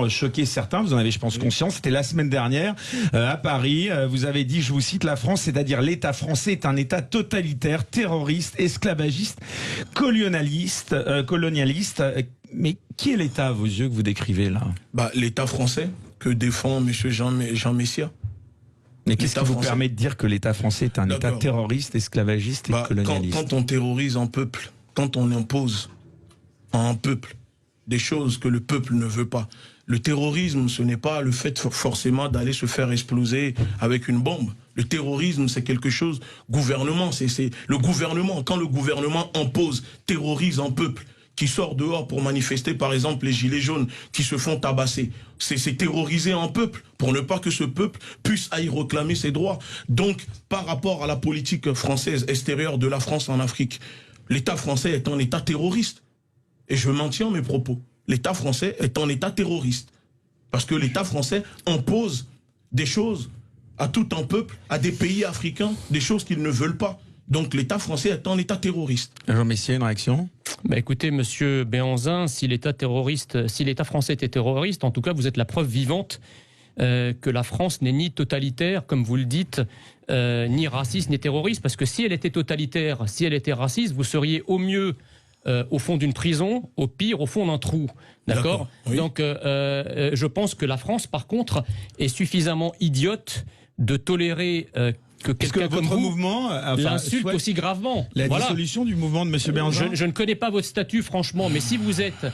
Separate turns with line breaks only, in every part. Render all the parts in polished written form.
choqué certains, vous en avez je pense conscience, c'était la semaine dernière à Paris, vous avez dit, je vous cite, la France, c'est-à-dire l'État français est un État totalitaire, terroriste, esclavagiste, colonialiste, mais qui est l'État à vos yeux que vous décrivez là?
L'État français que défend M. Jean Messia.
Mais qu'est-ce qui vous permet de dire que l'État français est un État terroriste, esclavagiste et colonialiste?
Quand on terrorise un peuple, quand on impose à un peuple des choses que le peuple ne veut pas. Le terrorisme, ce n'est pas le fait forcément d'aller se faire exploser avec une bombe. Le terrorisme, c'est quelque chose, gouvernement, c'est le gouvernement. Quand le gouvernement impose, terrorise un peuple qui sort dehors pour manifester, par exemple, les gilets jaunes qui se font tabasser, c'est terroriser un peuple pour ne pas que ce peuple puisse y réclamer ses droits. Donc, par rapport à la politique française extérieure de la France en Afrique, l'État français est un État terroriste. Et je maintiens mes propos. L'État français est un État terroriste. Parce que l'État français impose des choses à tout un peuple, à des pays africains, des choses qu'ils ne veulent pas. Donc l'État français est un État terroriste.
Jean Messia, une réaction?
Écoutez, monsieur Béhanzin, si l'État français était terroriste, en tout cas, vous êtes la preuve vivante que la France n'est ni totalitaire, comme vous le dites, ni raciste, ni terroriste. Parce que si elle était totalitaire, si elle était raciste, vous seriez au mieux au fond d'une prison, au pire au fond d'un trou. D'accord, oui. Donc je pense que la France, par contre, est suffisamment idiote de tolérer que quelqu'un comme
votre
vous
mouvement
l'insulte aussi gravement.
La dissolution du mouvement de M. Béhanzin.
Je ne connais pas votre statut, franchement, mais si vous êtes,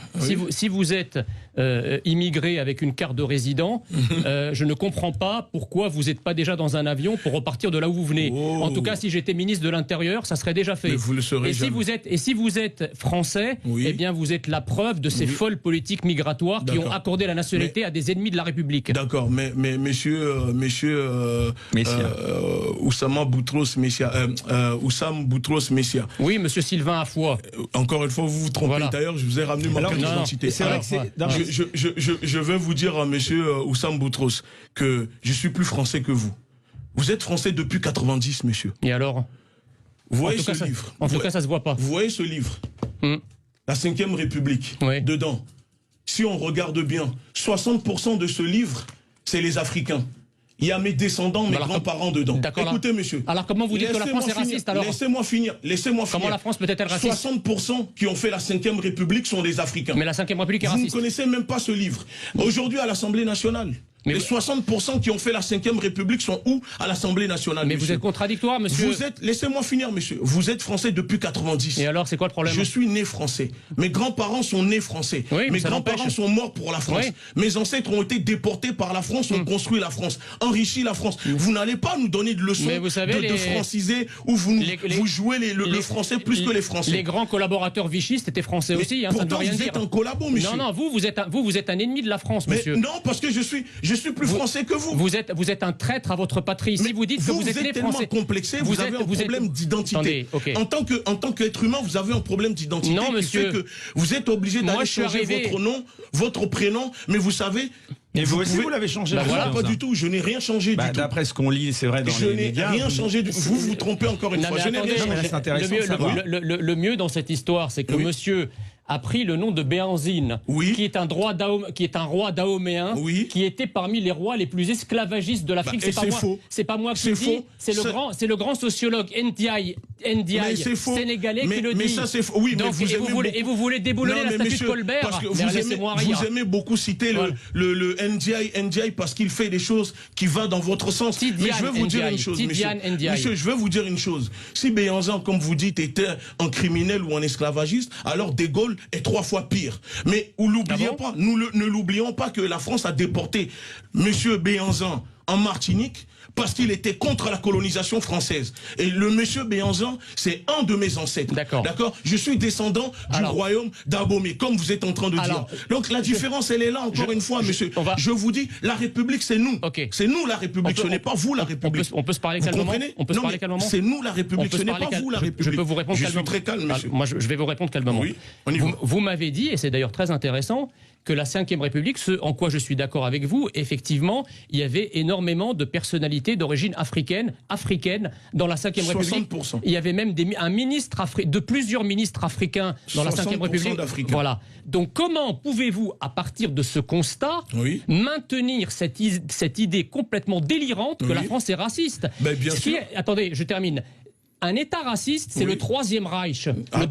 si vous êtes immigré avec une carte de résident, je ne comprends pas pourquoi vous n'êtes pas déjà dans un avion pour repartir de là où vous venez. Oh. En tout cas, si j'étais ministre de l'Intérieur, ça serait déjà fait.
Mais vous le serez jamais.
Si vous êtes français, eh bien vous être la preuve de ces folles politiques migratoires qui ont accordé la nationalité à des ennemis de la République.
D'accord, mais monsieur Oussama Boutros Messia, Oussam Boutros Messia.
Oui, monsieur Sylvain Afoua.
Encore une fois, vous vous trompez. Voilà. D'ailleurs, je vous ai ramené ma carte d'identité.
C'est vrai que
je veux vous dire, monsieur Oussam Boutros, que je suis plus français que vous. Vous êtes français depuis 90, monsieur.
Et alors?
Vous voyez ce livre?
En tout cas, ça se voit pas.
Vous voyez ce livre? La 5e République. Oui. Dedans. Si on regarde bien, 60% de ce livre, c'est les Africains. Il y a mes descendants, mes grands-parents dedans. Écoutez, monsieur.
Alors comment vous dites que la France est raciste alors?
Laissez-moi finir.
Comment la France peut-être raciste?
60% qui ont fait la 5e République sont des Africains.
Mais la 5e République est raciste.
Vous ne connaissez même pas ce livre. Aujourd'hui, à l'Assemblée nationale, les 60% qui ont fait la 5e République sont où? À l'Assemblée nationale.
Mais vous êtes contradictoire, monsieur.
Laissez-moi finir, monsieur. Vous êtes français depuis 90.
Et alors, c'est quoi le problème?
Je suis né français. Mes grands-parents sont nés français.
Oui,
mes grands-parents sont morts pour la France. Oui. Mes ancêtres ont été déportés par la France, ont construit la France, enrichi la France. Vous n'allez pas nous donner de leçons de franciser où vous jouez le français plus que les Français.
Les grands collaborateurs vichistes étaient français aussi. Hein,
pourtant, vous êtes un collabo, monsieur.
Non, vous êtes un ennemi de la France, monsieur.
Mais non, parce que je suis plus français que vous.
Vous êtes un traître à votre patrie. Si vous dites que vous êtes les Français,
complexé, vous avez un problème d'identité. En tant qu'être humain, vous avez un problème d'identité.
Non, monsieur.
Qui fait que vous êtes obligé d'aller changer votre nom, votre prénom, mais vous savez.
Et vous aussi, vous l'avez changé.
Pas du tout. Je n'ai rien changé du tout.
D'après ce qu'on lit, c'est vrai dans les médias.
Je n'ai rien changé du tout. Vous vous trompez encore une fois. Je n'ai rien changé.
Le mieux dans cette histoire, c'est que monsieur a pris le nom de Béhanzine, qui est un roi dahoméen, qui était parmi les rois les plus esclavagistes de l'Afrique. C'est pas moi qui le dis, c'est le grand sociologue Ndiaye sénégalais qui le dit.
Mais ça c'est faux. Oui,
donc, et vous voulez déboulonner la statue de Colbert?
Parce que vous aimez beaucoup citer le Ndiaye parce qu'il fait des choses qui vont dans votre sens. Mais je veux vous dire une chose, monsieur, je veux vous dire une chose. Si Béhanzin, comme vous dites, était un criminel ou un esclavagiste, alors De Gaulle est 3 fois pire. Mais ne l'oublions pas que la France a déporté monsieur Béhanzin en Martinique parce qu'il était contre la colonisation française. Et le monsieur Béhanzin, c'est un de mes ancêtres. D'accord. Je suis descendant du royaume d'Abomey, comme vous êtes en train de dire. Donc la différence, elle est là, encore une fois, monsieur. Je vous dis, la République, c'est nous. C'est nous la République, ce n'est pas vous la République.
On peut se parler calmement?
C'est nous la République, ce n'est pas vous la République.
Je peux vous répondre calmement.
Je suis très calme, monsieur.
Moi, je vais vous répondre calmement.
Oui, on y va.
Vous m'avez dit, et c'est d'ailleurs très intéressant, que la Ve République, ce en quoi je suis d'accord avec vous, effectivement, il y avait énormément de personnalités d'origine africaine dans la Ve République.
60%.
Il y avait même de plusieurs ministres africains dans la Ve République. Voilà. Donc comment pouvez-vous, à partir de ce constat, maintenir cette idée complètement délirante que la France est raciste?
Bien sûr.
Attendez, je termine. Un État raciste, c'est le Troisième Reich. Le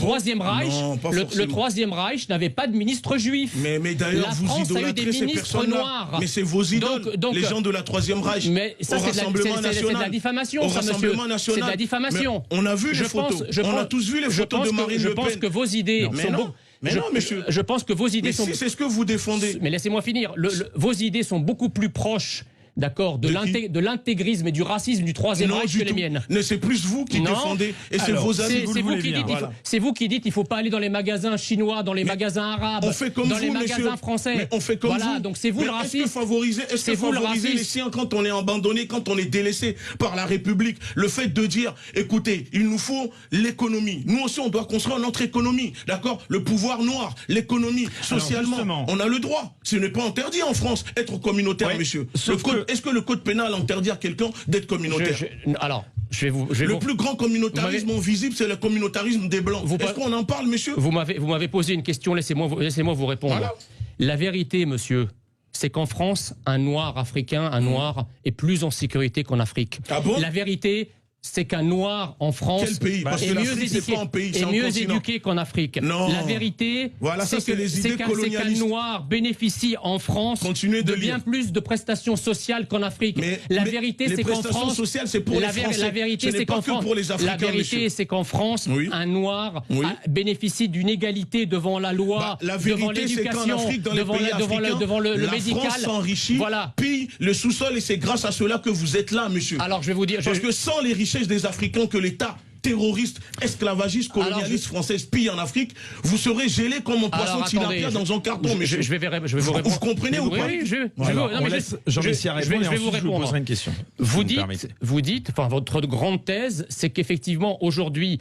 Troisième Reich n'avait pas de ministre juif.
Mais d'ailleurs, vous idolâtrez ces personnes-là. Mais c'est vos idoles, les gens de la Troisième Reich.
Mais ça, c'est de la diffamation, ça, monsieur. C'est de la diffamation.
On a vu les photos. On a tous vu les photos de Marine Le Pen.
Je pense que vos idées sont...
Mais non, monsieur.
Je pense que vos idées sont...
c'est ce que vous défendez.
Mais laissez-moi finir. Vos idées sont beaucoup plus proches, d'accord, de l'intégrisme et du racisme du Troisième Reich que les miennes.
Mais c'est plus vous qui défendez, et c'est vos amis.
C'est vous qui dites il ne faut pas aller dans les magasins chinois, dans les magasins arabes, dans les magasins français.
Mais on fait comme vous.
Donc c'est vous le raciste.
Est-ce que favoriser les siens quand on est abandonné, quand on est délaissé par la République? Le fait de dire, écoutez, il nous faut l'économie. Nous aussi, on doit construire notre économie, d'accord? Le pouvoir noir, l'économie, socialement, on a le droit. Ce n'est pas interdit en France, être communautaire, monsieur. Est-ce que le code pénal interdit à quelqu'un d'être communautaire? Le plus grand communautarisme visible, c'est le communautarisme des Blancs. Est-ce qu'on en parle, monsieur?
Vous m'avez posé une question, laissez-moi vous répondre. Voilà. La vérité, monsieur, c'est qu'en France, un noir africain, un noir est plus en sécurité qu'en Afrique.
Ah bon?
La vérité, c'est qu'un noir en France est mieux éduqué qu'en Afrique.
Non.
La vérité, c'est qu'un noir bénéficie en France de bien plus de prestations sociales qu'en Afrique. La vérité, c'est qu'en France, la vérité, c'est qu'en France, un noir bénéficie d'une égalité devant la loi, devant l'éducation, devant le médical.
La France s'enrichit, pille le sous-sol, et c'est grâce à cela que vous êtes là, monsieur.
Alors je vais vous dire,
parce que sans les richesses des Africains que l'État terroriste, esclavagiste, colonialiste français pille en Afrique, vous serez gelé comme un poisson tilapia dans un carton.
Je vais vous répondre.
Vous comprenez ou pas?
Oui, je vais
vous répondre. Une question.
Vous dites, enfin, votre grande thèse, c'est qu'effectivement, aujourd'hui,